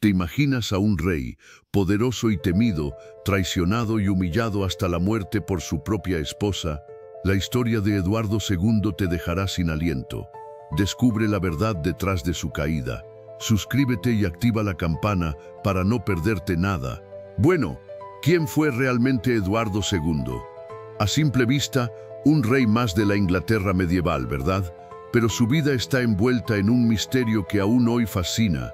¿Te imaginas a un rey, poderoso y temido, traicionado y humillado hasta la muerte por su propia esposa? La historia de Eduardo II te dejará sin aliento. Descubre la verdad detrás de su caída. Suscríbete y activa la campana para no perderte nada. Bueno, ¿quién fue realmente Eduardo II? A simple vista, un rey más de la Inglaterra medieval, ¿verdad? Pero su vida está envuelta en un misterio que aún hoy fascina.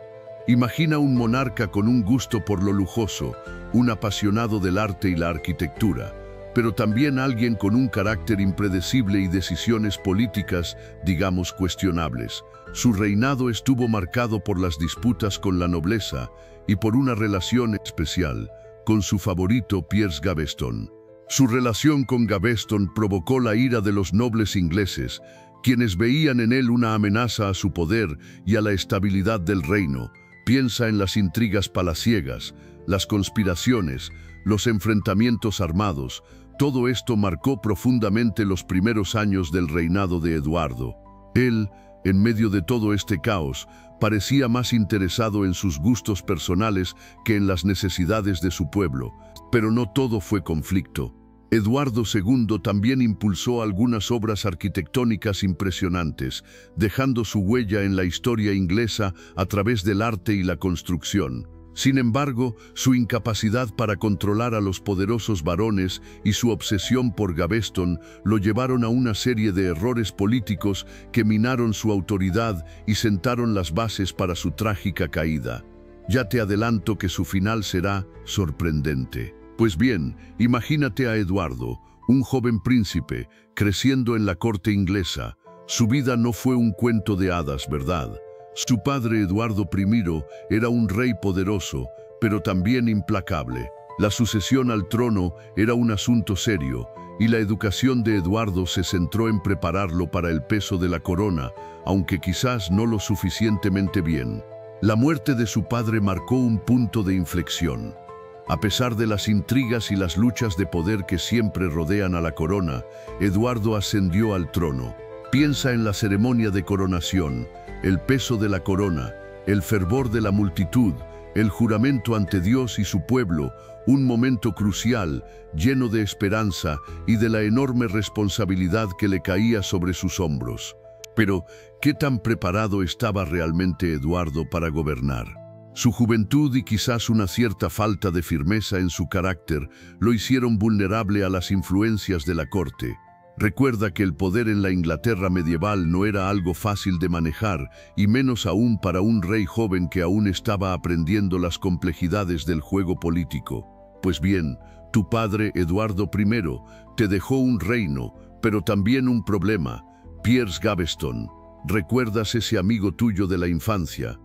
Imagina un monarca con un gusto por lo lujoso, un apasionado del arte y la arquitectura, pero también alguien con un carácter impredecible y decisiones políticas, digamos, cuestionables. Su reinado estuvo marcado por las disputas con la nobleza y por una relación especial con su favorito Piers Gaveston. Su relación con Gaveston provocó la ira de los nobles ingleses, quienes veían en él una amenaza a su poder y a la estabilidad del reino. Piensa en las intrigas palaciegas, las conspiraciones, los enfrentamientos armados. Todo esto marcó profundamente los primeros años del reinado de Eduardo. Él, en medio de todo este caos, parecía más interesado en sus gustos personales que en las necesidades de su pueblo. Pero no todo fue conflicto. Eduardo II también impulsó algunas obras arquitectónicas impresionantes, dejando su huella en la historia inglesa a través del arte y la construcción. Sin embargo, su incapacidad para controlar a los poderosos varones y su obsesión por Gaveston lo llevaron a una serie de errores políticos que minaron su autoridad y sentaron las bases para su trágica caída. Ya te adelanto que su final será sorprendente. Pues bien, imagínate a Eduardo, un joven príncipe, creciendo en la corte inglesa. Su vida no fue un cuento de hadas, ¿verdad? Su padre Eduardo I era un rey poderoso, pero también implacable. La sucesión al trono era un asunto serio, y la educación de Eduardo se centró en prepararlo para el peso de la corona, aunque quizás no lo suficientemente bien. La muerte de su padre marcó un punto de inflexión. A pesar de las intrigas y las luchas de poder que siempre rodean a la corona, Eduardo ascendió al trono. Piensa en la ceremonia de coronación, el peso de la corona, el fervor de la multitud, el juramento ante Dios y su pueblo, un momento crucial, lleno de esperanza y de la enorme responsabilidad que le caía sobre sus hombros. Pero, ¿qué tan preparado estaba realmente Eduardo para gobernar? Su juventud y quizás una cierta falta de firmeza en su carácter lo hicieron vulnerable a las influencias de la corte. Recuerda que el poder en la Inglaterra medieval no era algo fácil de manejar, y menos aún para un rey joven que aún estaba aprendiendo las complejidades del juego político. Pues bien, tu padre, Eduardo I, te dejó un reino, pero también un problema: Piers Gaveston. ¿Recuerdas ese amigo tuyo de la infancia?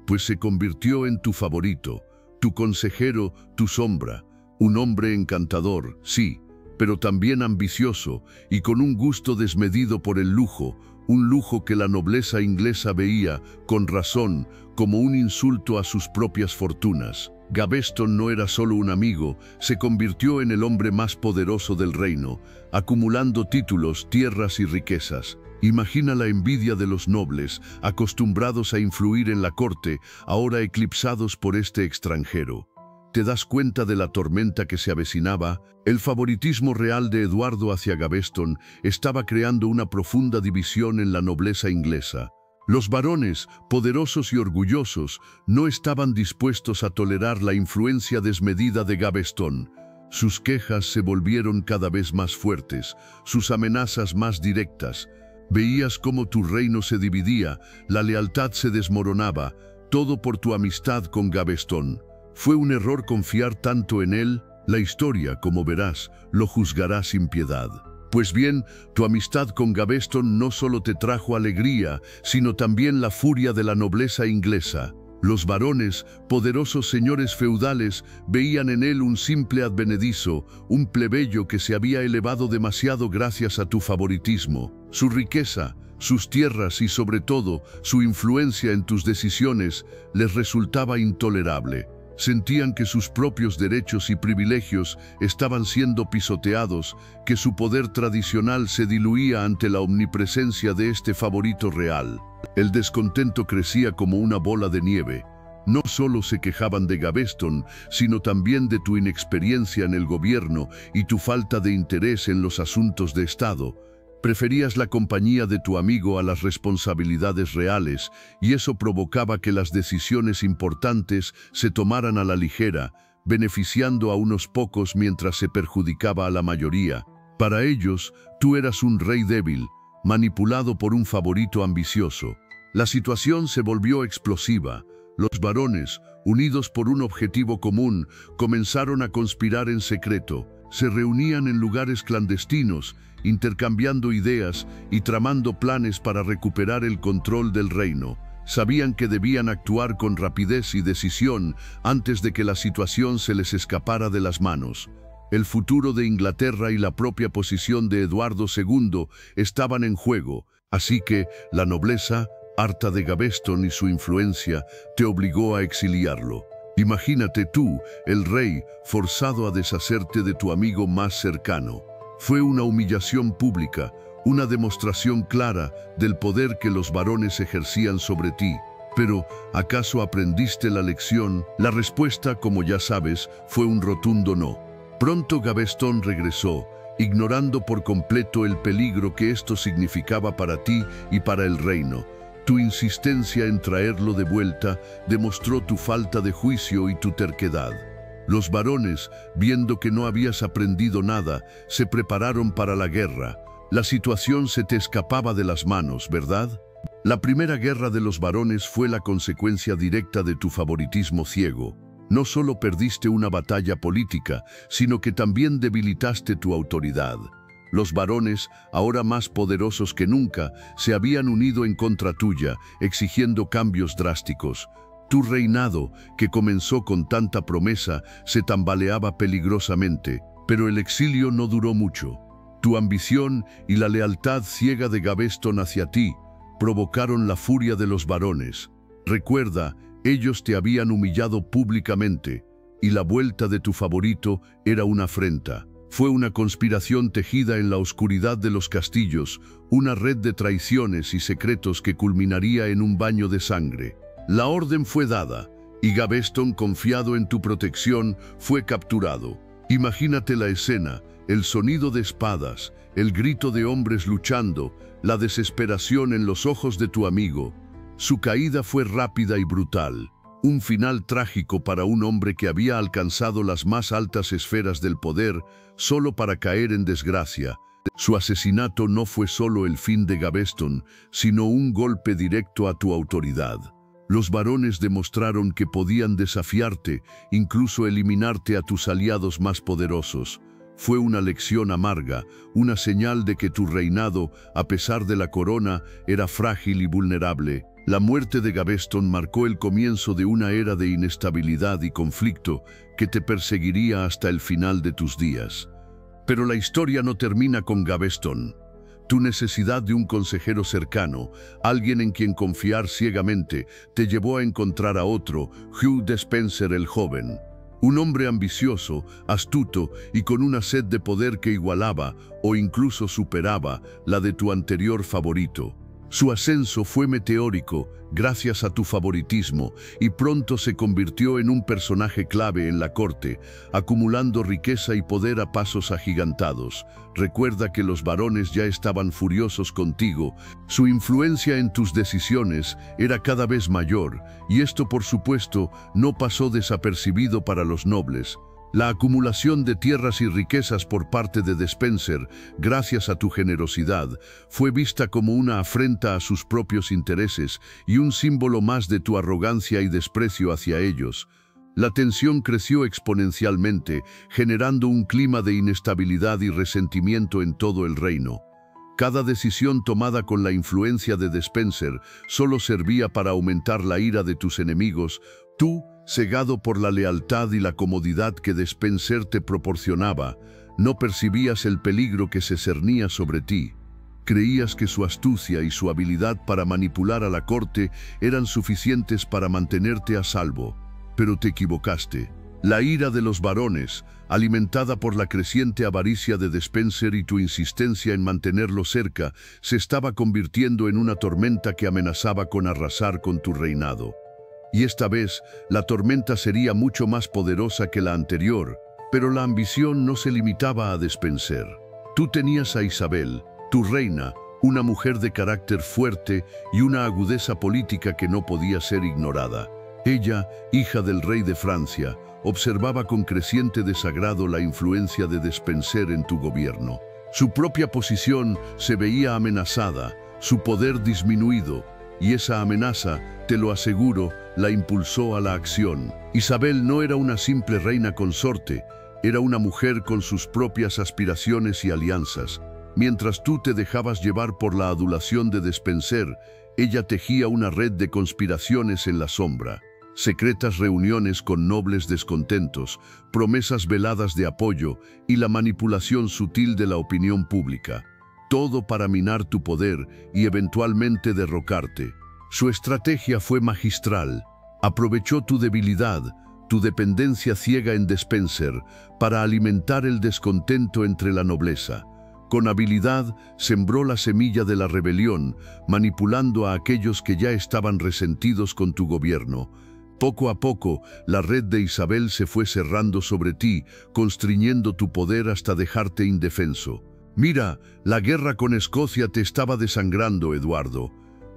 Pues se convirtió en tu favorito, tu consejero, tu sombra. Un hombre encantador, sí, pero también ambicioso y con un gusto desmedido por el lujo, un lujo que la nobleza inglesa veía, con razón, como un insulto a sus propias fortunas. Gaveston no era solo un amigo, se convirtió en el hombre más poderoso del reino, acumulando títulos, tierras y riquezas. Imagina la envidia de los nobles, acostumbrados a influir en la corte, ahora eclipsados por este extranjero. ¿Te das cuenta de la tormenta que se avecinaba? El favoritismo real de Eduardo hacia Gaveston estaba creando una profunda división en la nobleza inglesa. Los varones, poderosos y orgullosos, no estaban dispuestos a tolerar la influencia desmedida de Gaveston. Sus quejas se volvieron cada vez más fuertes, sus amenazas más directas. Veías cómo tu reino se dividía, la lealtad se desmoronaba, todo por tu amistad con Gaveston. ¿Fue un error confiar tanto en él? La historia, como verás, lo juzgará sin piedad. Pues bien, tu amistad con Gaveston no solo te trajo alegría, sino también la furia de la nobleza inglesa. Los varones, poderosos señores feudales, veían en él un simple advenedizo, un plebeyo que se había elevado demasiado gracias a tu favoritismo. Su riqueza, sus tierras y sobre todo su influencia en tus decisiones les resultaba intolerable. Sentían que sus propios derechos y privilegios estaban siendo pisoteados, que su poder tradicional se diluía ante la omnipresencia de este favorito real. El descontento crecía como una bola de nieve. No solo se quejaban de Gaveston, sino también de tu inexperiencia en el gobierno y tu falta de interés en los asuntos de Estado. Preferías la compañía de tu amigo a las responsabilidades reales, y eso provocaba que las decisiones importantes se tomaran a la ligera, beneficiando a unos pocos mientras se perjudicaba a la mayoría. Para ellos, tú eras un rey débil, manipulado por un favorito ambicioso. La situación se volvió explosiva. Los varones, unidos por un objetivo común, comenzaron a conspirar en secreto. Se reunían en lugares clandestinos, intercambiando ideas y tramando planes para recuperar el control del reino. Sabían que debían actuar con rapidez y decisión antes de que la situación se les escapara de las manos. El futuro de Inglaterra y la propia posición de Eduardo II estaban en juego, así que la nobleza, harta de Gaveston y su influencia, te obligó a exiliarlo. Imagínate tú, el rey, forzado a deshacerte de tu amigo más cercano. Fue una humillación pública, una demostración clara del poder que los varones ejercían sobre ti. Pero, ¿acaso aprendiste la lección? La respuesta, como ya sabes, fue un rotundo no. Pronto Gaveston regresó, ignorando por completo el peligro que esto significaba para ti y para el reino. Tu insistencia en traerlo de vuelta demostró tu falta de juicio y tu terquedad. Los varones, viendo que no habías aprendido nada, se prepararon para la guerra. La situación se te escapaba de las manos, ¿verdad? La primera guerra de los varones fue la consecuencia directa de tu favoritismo ciego. No solo perdiste una batalla política, sino que también debilitaste tu autoridad. Los varones, ahora más poderosos que nunca, se habían unido en contra tuya, exigiendo cambios drásticos. Tu reinado, que comenzó con tanta promesa, se tambaleaba peligrosamente, pero el exilio no duró mucho. Tu ambición y la lealtad ciega de Gaveston hacia ti provocaron la furia de los varones. Recuerda, ellos te habían humillado públicamente, y la vuelta de tu favorito era una afrenta. Fue una conspiración tejida en la oscuridad de los castillos, una red de traiciones y secretos que culminaría en un baño de sangre. La orden fue dada, y Gaveston, confiado en tu protección, fue capturado. Imagínate la escena, el sonido de espadas, el grito de hombres luchando, la desesperación en los ojos de tu amigo. Su caída fue rápida y brutal. Un final trágico para un hombre que había alcanzado las más altas esferas del poder solo para caer en desgracia. Su asesinato no fue solo el fin de Gaveston, sino un golpe directo a tu autoridad. Los varones demostraron que podían desafiarte, incluso eliminarte a tus aliados más poderosos. Fue una lección amarga, una señal de que tu reinado, a pesar de la corona, era frágil y vulnerable. La muerte de Gaveston marcó el comienzo de una era de inestabilidad y conflicto que te perseguiría hasta el final de tus días. Pero la historia no termina con Gaveston. Tu necesidad de un consejero cercano, alguien en quien confiar ciegamente, te llevó a encontrar a otro, Hugh Despenser el joven. Un hombre ambicioso, astuto y con una sed de poder que igualaba o incluso superaba la de tu anterior favorito. Su ascenso fue meteórico gracias a tu favoritismo y pronto se convirtió en un personaje clave en la corte, acumulando riqueza y poder a pasos agigantados. Recuerda que los varones ya estaban furiosos contigo. Su influencia en tus decisiones era cada vez mayor, y esto, por supuesto, no pasó desapercibido para los nobles. La acumulación de tierras y riquezas por parte de Despenser, gracias a tu generosidad, fue vista como una afrenta a sus propios intereses y un símbolo más de tu arrogancia y desprecio hacia ellos. La tensión creció exponencialmente, generando un clima de inestabilidad y resentimiento en todo el reino. Cada decisión tomada con la influencia de Despenser solo servía para aumentar la ira de tus enemigos. Tú, cegado por la lealtad y la comodidad que Despenser te proporcionaba, no percibías el peligro que se cernía sobre ti. Creías que su astucia y su habilidad para manipular a la corte eran suficientes para mantenerte a salvo, pero te equivocaste. La ira de los varones, alimentada por la creciente avaricia de Despenser y tu insistencia en mantenerlo cerca, se estaba convirtiendo en una tormenta que amenazaba con arrasar con tu reinado. y esta vez la tormenta sería mucho más poderosa que la anterior, pero la ambición no se limitaba a Despenser. Tú tenías a Isabel, tu reina, una mujer de carácter fuerte y una agudeza política que no podía ser ignorada. Ella, hija del rey de Francia, observaba con creciente desagrado la influencia de Despenser en tu gobierno. Su propia posición se veía amenazada, su poder disminuido, y esa amenaza, te lo aseguro, la impulsó a la acción. Isabel no era una simple reina consorte, era una mujer con sus propias aspiraciones y alianzas. Mientras tú te dejabas llevar por la adulación de Despenser, ella tejía una red de conspiraciones en la sombra. Secretas reuniones con nobles descontentos, promesas veladas de apoyo y la manipulación sutil de la opinión pública. Todo para minar tu poder y eventualmente derrocarte. Su estrategia fue magistral. Aprovechó tu debilidad, tu dependencia ciega en Despenser, para alimentar el descontento entre la nobleza. Con habilidad sembró la semilla de la rebelión, manipulando a aquellos que ya estaban resentidos con tu gobierno. Poco a poco, la red de Isabel se fue cerrando sobre ti, constriñendo tu poder hasta dejarte indefenso. Mira, la guerra con Escocia te estaba desangrando, Eduardo.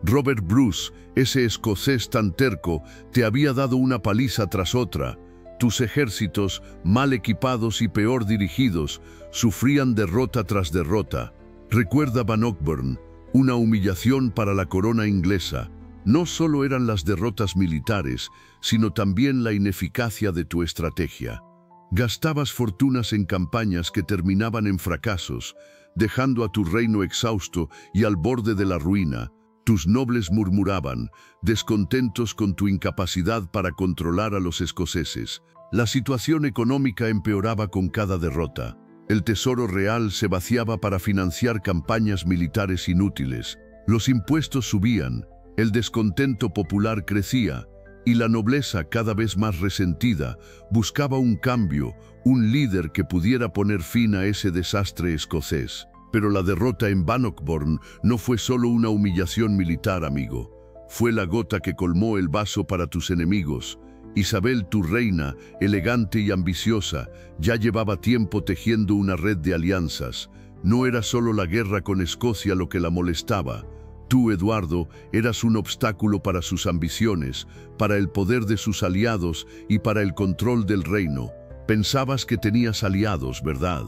Robert Bruce, ese escocés tan terco, te había dado una paliza tras otra. Tus ejércitos, mal equipados y peor dirigidos, sufrían derrota tras derrota. Recuerda Bannockburn, una humillación para la corona inglesa. No solo eran las derrotas militares, sino también la ineficacia de tu estrategia. Gastabas fortunas en campañas que terminaban en fracasos, dejando a tu reino exhausto y al borde de la ruina. Tus nobles murmuraban, descontentos con tu incapacidad para controlar a los escoceses. La situación económica empeoraba con cada derrota. El tesoro real se vaciaba para financiar campañas militares inútiles. Los impuestos subían, el descontento popular crecía, y la nobleza, cada vez más resentida, buscaba un cambio, un líder que pudiera poner fin a ese desastre escocés. Pero la derrota en Bannockburn no fue solo una humillación militar, amigo. Fue la gota que colmó el vaso para tus enemigos. Isabel, tu reina, elegante y ambiciosa, ya llevaba tiempo tejiendo una red de alianzas. No era solo la guerra con Escocia lo que la molestaba. Tú, Eduardo, eras un obstáculo para sus ambiciones, para el poder de sus aliados y para el control del reino. Pensabas que tenías aliados, ¿verdad?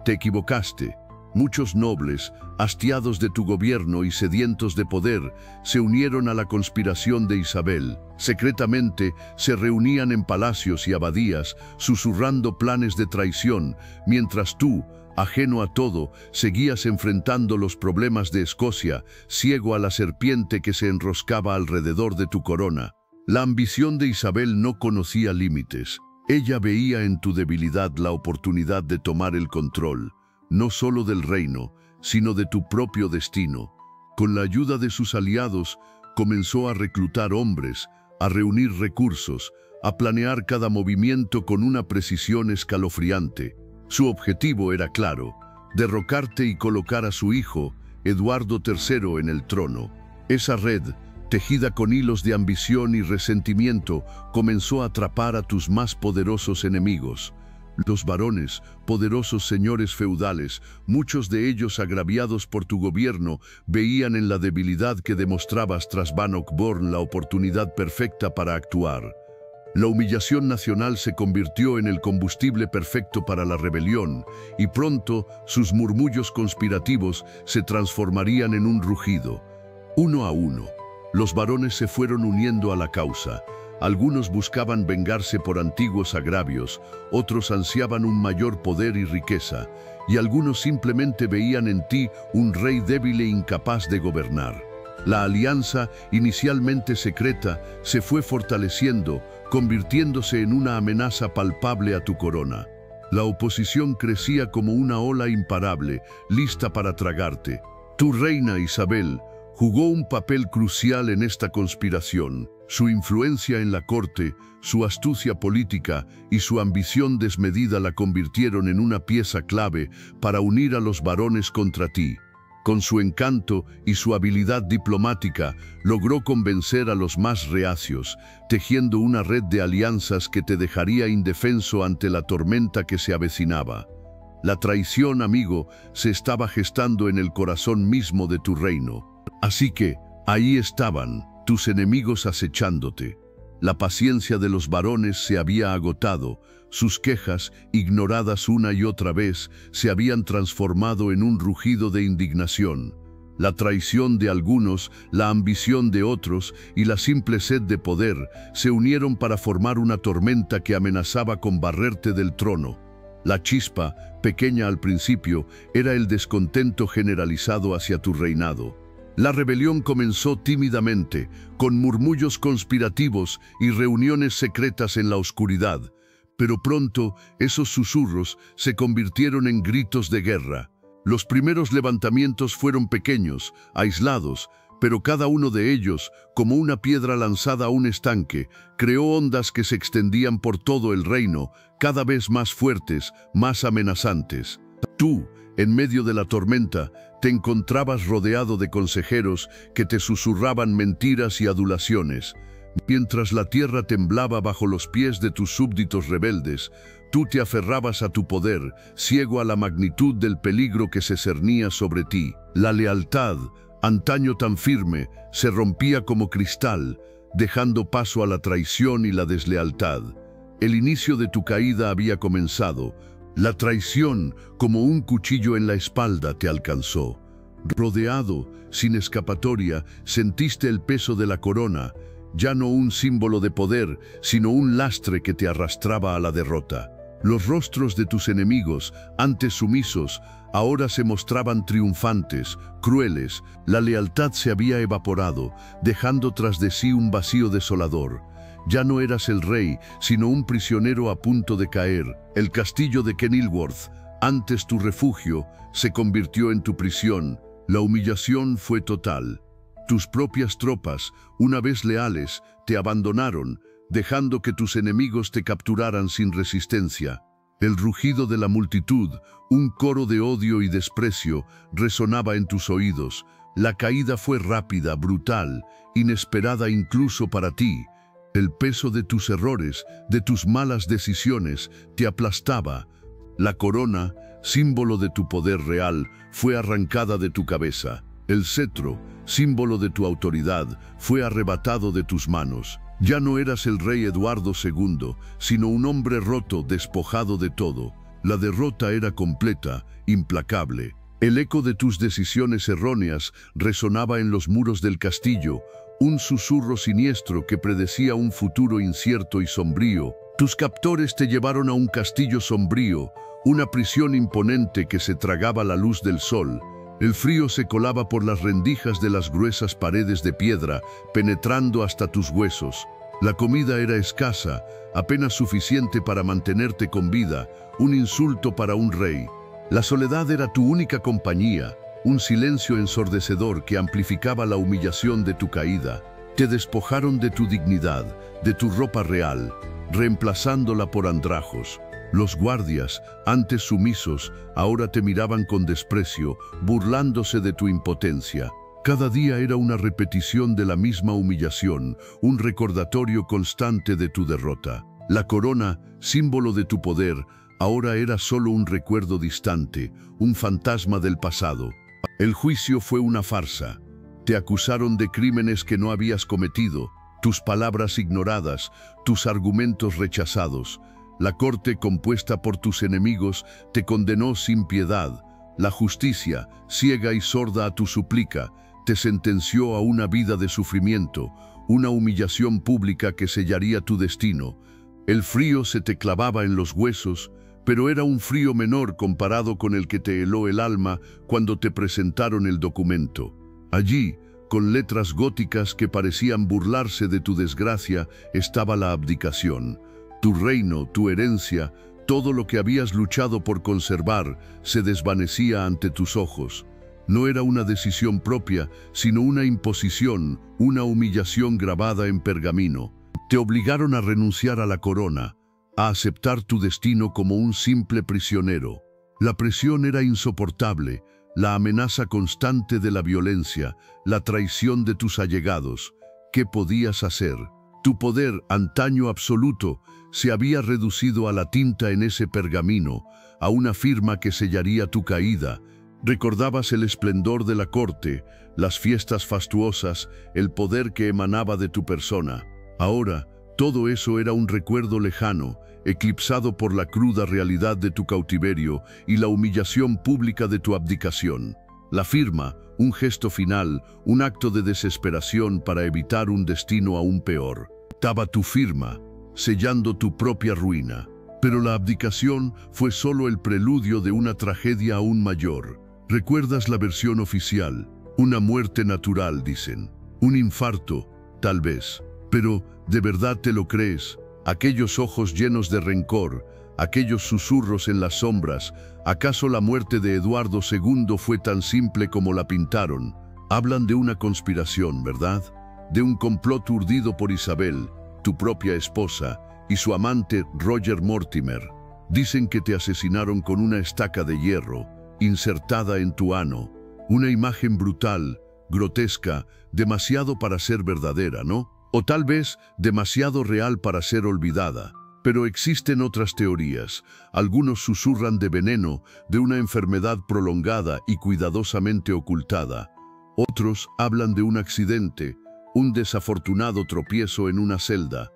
Te equivocaste. Muchos nobles, hastiados de tu gobierno y sedientos de poder, se unieron a la conspiración de Isabel. Secretamente, se reunían en palacios y abadías, susurrando planes de traición, mientras tú, ajeno a todo, seguías enfrentando los problemas de Escocia, ciego a la serpiente que se enroscaba alrededor de tu corona. La ambición de Isabel no conocía límites. Ella veía en tu debilidad la oportunidad de tomar el control, no solo del reino, sino de tu propio destino. Con la ayuda de sus aliados, comenzó a reclutar hombres, a reunir recursos, a planear cada movimiento con una precisión escalofriante. Su objetivo era claro: derrocarte y colocar a su hijo, Eduardo III, en el trono. Esa red, tejida con hilos de ambición y resentimiento, comenzó a atrapar a tus más poderosos enemigos. Los varones, poderosos señores feudales, muchos de ellos agraviados por tu gobierno, veían en la debilidad que demostrabas tras Bannockburn la oportunidad perfecta para actuar. La humillación nacional se convirtió en el combustible perfecto para la rebelión, y pronto sus murmullos conspirativos se transformarían en un rugido. Uno a uno, los varones se fueron uniendo a la causa. Algunos buscaban vengarse por antiguos agravios, otros ansiaban un mayor poder y riqueza, y algunos simplemente veían en ti un rey débil e incapaz de gobernar. La alianza, inicialmente secreta, se fue fortaleciendo, convirtiéndose en una amenaza palpable a tu corona. La oposición crecía como una ola imparable, lista para tragarte. Tu reina Isabel jugó un papel crucial en esta conspiración. Su influencia en la corte, su astucia política y su ambición desmedida la convirtieron en una pieza clave para unir a los varones contra ti. Con su encanto y su habilidad diplomática, logró convencer a los más reacios, tejiendo una red de alianzas que te dejaría indefenso ante la tormenta que se avecinaba. La traición, amigo, se estaba gestando en el corazón mismo de tu reino. Así que, ahí estaban, tus enemigos acechándote. La paciencia de los varones se había agotado, sus quejas, ignoradas una y otra vez, se habían transformado en un rugido de indignación. La traición de algunos, la ambición de otros y la simple sed de poder se unieron para formar una tormenta que amenazaba con barrerte del trono. La chispa, pequeña al principio, era el descontento generalizado hacia tu reinado. La rebelión comenzó tímidamente, con murmullos conspirativos y reuniones secretas en la oscuridad, pero pronto esos susurros se convirtieron en gritos de guerra. Los primeros levantamientos fueron pequeños, aislados, pero cada uno de ellos, como una piedra lanzada a un estanque, creó ondas que se extendían por todo el reino, cada vez más fuertes, más amenazantes. Tú, en medio de la tormenta, te encontrabas rodeado de consejeros que te susurraban mentiras y adulaciones. Mientras la tierra temblaba bajo los pies de tus súbditos rebeldes, tú te aferrabas a tu poder, ciego a la magnitud del peligro que se cernía sobre ti. La lealtad, antaño tan firme, se rompía como cristal, dejando paso a la traición y la deslealtad. El inicio de tu caída había comenzado. La traición, como un cuchillo en la espalda, te alcanzó. Rodeado, sin escapatoria, sentiste el peso de la corona, ya no un símbolo de poder, sino un lastre que te arrastraba a la derrota. Los rostros de tus enemigos, antes sumisos, ahora se mostraban triunfantes, crueles. La lealtad se había evaporado, dejando tras de sí un vacío desolador. Ya no eras el rey, sino un prisionero a punto de caer. El castillo de Kenilworth, antes tu refugio, se convirtió en tu prisión. La humillación fue total. Tus propias tropas, una vez leales, te abandonaron, dejando que tus enemigos te capturaran sin resistencia. El rugido de la multitud, un coro de odio y desprecio, resonaba en tus oídos. La caída fue rápida, brutal, inesperada incluso para ti. El peso de tus errores, de tus malas decisiones, te aplastaba. La corona, símbolo de tu poder real, fue arrancada de tu cabeza. El cetro, símbolo de tu autoridad, fue arrebatado de tus manos. Ya no eras el rey Eduardo II, sino un hombre roto, despojado de todo. La derrota era completa, implacable. El eco de tus decisiones erróneas resonaba en los muros del castillo, un susurro siniestro que predecía un futuro incierto y sombrío. Tus captores te llevaron a un castillo sombrío, una prisión imponente que se tragaba la luz del sol. El frío se colaba por las rendijas de las gruesas paredes de piedra, penetrando hasta tus huesos. La comida era escasa, apenas suficiente para mantenerte con vida, un insulto para un rey. La soledad era tu única compañía, un silencio ensordecedor que amplificaba la humillación de tu caída. Te despojaron de tu dignidad, de tu ropa real, reemplazándola por andrajos. Los guardias, antes sumisos, ahora te miraban con desprecio, burlándose de tu impotencia. Cada día era una repetición de la misma humillación, un recordatorio constante de tu derrota. La corona, símbolo de tu poder, ahora era solo un recuerdo distante, un fantasma del pasado. El juicio fue una farsa. Te acusaron de crímenes que no habías cometido, tus palabras ignoradas, tus argumentos rechazados. La corte, compuesta por tus enemigos, te condenó sin piedad. La justicia, ciega y sorda a tu súplica, te sentenció a una vida de sufrimiento, una humillación pública que sellaría tu destino. El frío se te clavaba en los huesos, pero era un frío menor comparado con el que te heló el alma cuando te presentaron el documento. Allí, con letras góticas que parecían burlarse de tu desgracia, estaba la abdicación. Tu reino, tu herencia, todo lo que habías luchado por conservar, se desvanecía ante tus ojos. No era una decisión propia, sino una imposición, una humillación grabada en pergamino. Te obligaron a renunciar a la corona, a aceptar tu destino como un simple prisionero. La presión era insoportable, la amenaza constante de la violencia, la traición de tus allegados. ¿Qué podías hacer? Tu poder, antaño absoluto, se había reducido a la tinta en ese pergamino, a una firma que sellaría tu caída. Recordabas el esplendor de la corte, las fiestas fastuosas, el poder que emanaba de tu persona. Ahora, todo eso era un recuerdo lejano, eclipsado por la cruda realidad de tu cautiverio y la humillación pública de tu abdicación. La firma, un gesto final, un acto de desesperación para evitar un destino aún peor. Estaba tu firma, sellando tu propia ruina. Pero la abdicación fue solo el preludio de una tragedia aún mayor. ¿Recuerdas la versión oficial? Una muerte natural, dicen. Un infarto, tal vez. Pero, ¿de verdad te lo crees? Aquellos ojos llenos de rencor, aquellos susurros en las sombras, ¿acaso la muerte de Eduardo II fue tan simple como la pintaron? Hablan de una conspiración, ¿verdad? De un complot urdido por Isabel, tu propia esposa, y su amante Roger Mortimer. Dicen que te asesinaron con una estaca de hierro, insertada en tu ano. Una imagen brutal, grotesca, demasiado para ser verdadera, ¿no? O tal vez demasiado real para ser olvidada. Pero existen otras teorías. Algunos susurran de veneno, de una enfermedad prolongada y cuidadosamente ocultada. Otros hablan de un accidente, un desafortunado tropiezo en una celda.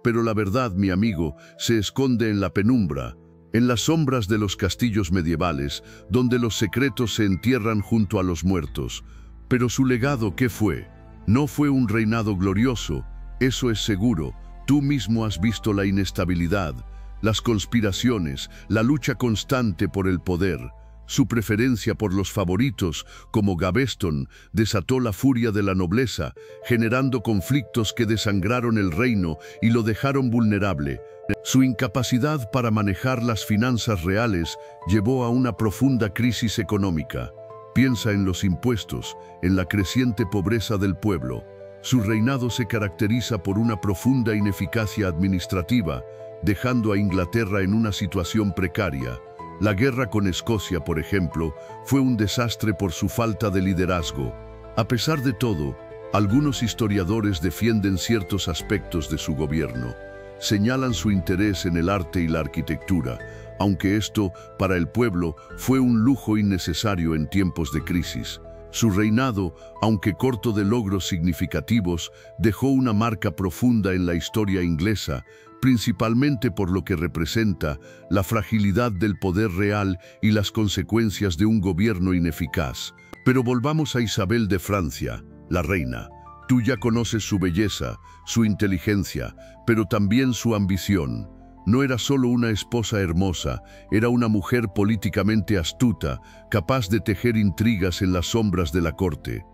Pero la verdad, mi amigo, se esconde en la penumbra, en las sombras de los castillos medievales, donde los secretos se entierran junto a los muertos. Pero su legado, ¿qué fue? No fue un reinado glorioso, eso es seguro. Tú mismo has visto la inestabilidad, las conspiraciones, la lucha constante por el poder. Su preferencia por los favoritos, como Gaveston, desató la furia de la nobleza, generando conflictos que desangraron el reino y lo dejaron vulnerable. Su incapacidad para manejar las finanzas reales llevó a una profunda crisis económica. Piensa en los impuestos, en la creciente pobreza del pueblo. Su reinado se caracteriza por una profunda ineficacia administrativa, dejando a Inglaterra en una situación precaria. La guerra con Escocia, por ejemplo, fue un desastre por su falta de liderazgo. A pesar de todo, algunos historiadores defienden ciertos aspectos de su gobierno. Señalan su interés en el arte y la arquitectura, aunque esto, para el pueblo, fue un lujo innecesario en tiempos de crisis. Su reinado, aunque corto de logros significativos, dejó una marca profunda en la historia inglesa, principalmente por lo que representa la fragilidad del poder real y las consecuencias de un gobierno ineficaz. Pero volvamos a Isabel de Francia, la reina. Tú ya conoces su belleza, su inteligencia, pero también su ambición. No era solo una esposa hermosa, era una mujer políticamente astuta, capaz de tejer intrigas en las sombras de la corte.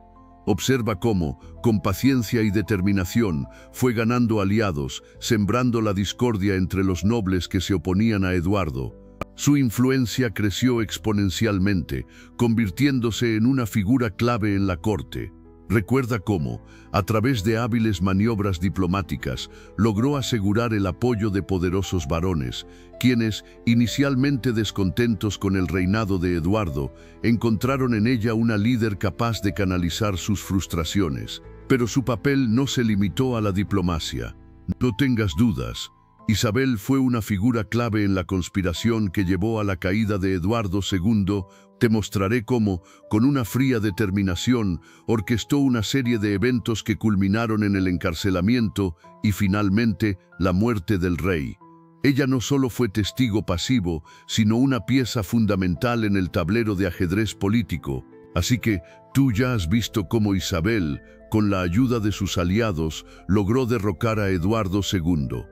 Observa cómo, con paciencia y determinación, fue ganando aliados, sembrando la discordia entre los nobles que se oponían a Eduardo. Su influencia creció exponencialmente, convirtiéndose en una figura clave en la corte. Recuerda cómo, a través de hábiles maniobras diplomáticas, logró asegurar el apoyo de poderosos varones, quienes, inicialmente descontentos con el reinado de Eduardo, encontraron en ella una líder capaz de canalizar sus frustraciones. Pero su papel no se limitó a la diplomacia. No tengas dudas, Isabel fue una figura clave en la conspiración que llevó a la caída de Eduardo II. Te mostraré cómo, con una fría determinación, orquestó una serie de eventos que culminaron en el encarcelamiento y finalmente la muerte del rey. Ella no solo fue testigo pasivo, sino una pieza fundamental en el tablero de ajedrez político. Así que tú ya has visto cómo Isabel, con la ayuda de sus aliados, logró derrocar a Eduardo II.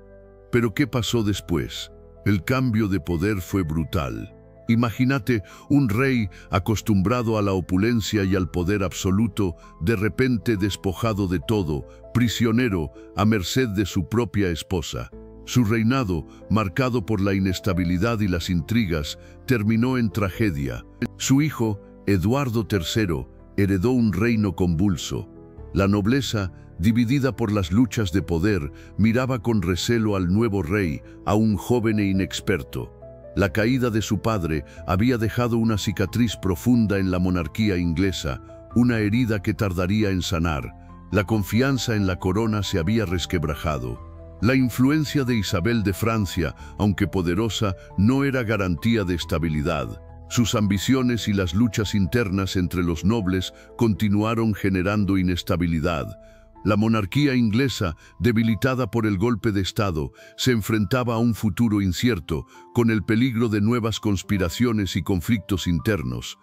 Pero ¿qué pasó después? El cambio de poder fue brutal. Imagínate un rey acostumbrado a la opulencia y al poder absoluto, de repente despojado de todo, prisionero, a merced de su propia esposa. Su reinado, marcado por la inestabilidad y las intrigas, terminó en tragedia. Su hijo, Eduardo III, heredó un reino convulso. La nobleza, dividida por las luchas de poder, miraba con recelo al nuevo rey, a un joven e inexperto. La caída de su padre había dejado una cicatriz profunda en la monarquía inglesa, una herida que tardaría en sanar. La confianza en la corona se había resquebrajado. La influencia de Isabel de Francia, aunque poderosa, no era garantía de estabilidad. Sus ambiciones y las luchas internas entre los nobles continuaron generando inestabilidad. La monarquía inglesa, debilitada por el golpe de Estado, se enfrentaba a un futuro incierto, con el peligro de nuevas conspiraciones y conflictos internos.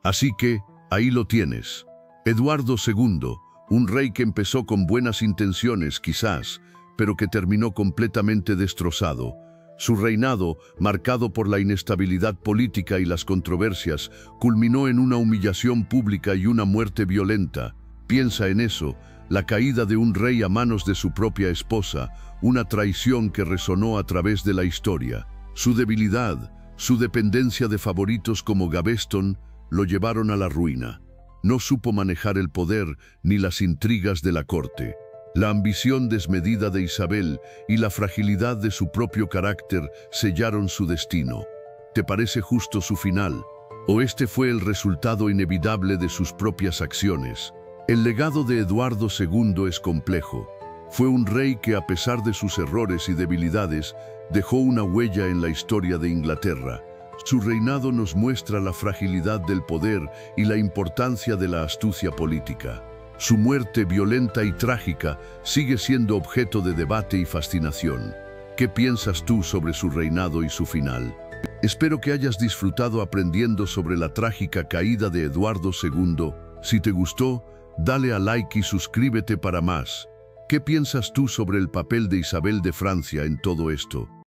Así que, ahí lo tienes. Eduardo II, un rey que empezó con buenas intenciones, quizás, pero que terminó completamente destrozado. Su reinado, marcado por la inestabilidad política y las controversias, culminó en una humillación pública y una muerte violenta. Piensa en eso, la caída de un rey a manos de su propia esposa, una traición que resonó a través de la historia. Su debilidad, su dependencia de favoritos como Gaveston, lo llevaron a la ruina. No supo manejar el poder ni las intrigas de la corte. La ambición desmedida de Isabel y la fragilidad de su propio carácter sellaron su destino. ¿Te parece justo su final? ¿O este fue el resultado inevitable de sus propias acciones? El legado de Eduardo II es complejo. Fue un rey que, a pesar de sus errores y debilidades, dejó una huella en la historia de Inglaterra. Su reinado nos muestra la fragilidad del poder y la importancia de la astucia política. Su muerte violenta y trágica sigue siendo objeto de debate y fascinación. ¿Qué piensas tú sobre su reinado y su final? Espero que hayas disfrutado aprendiendo sobre la trágica caída de Eduardo II. Si te gustó, dale a like y suscríbete para más. ¿Qué piensas tú sobre el papel de Isabel de Francia en todo esto?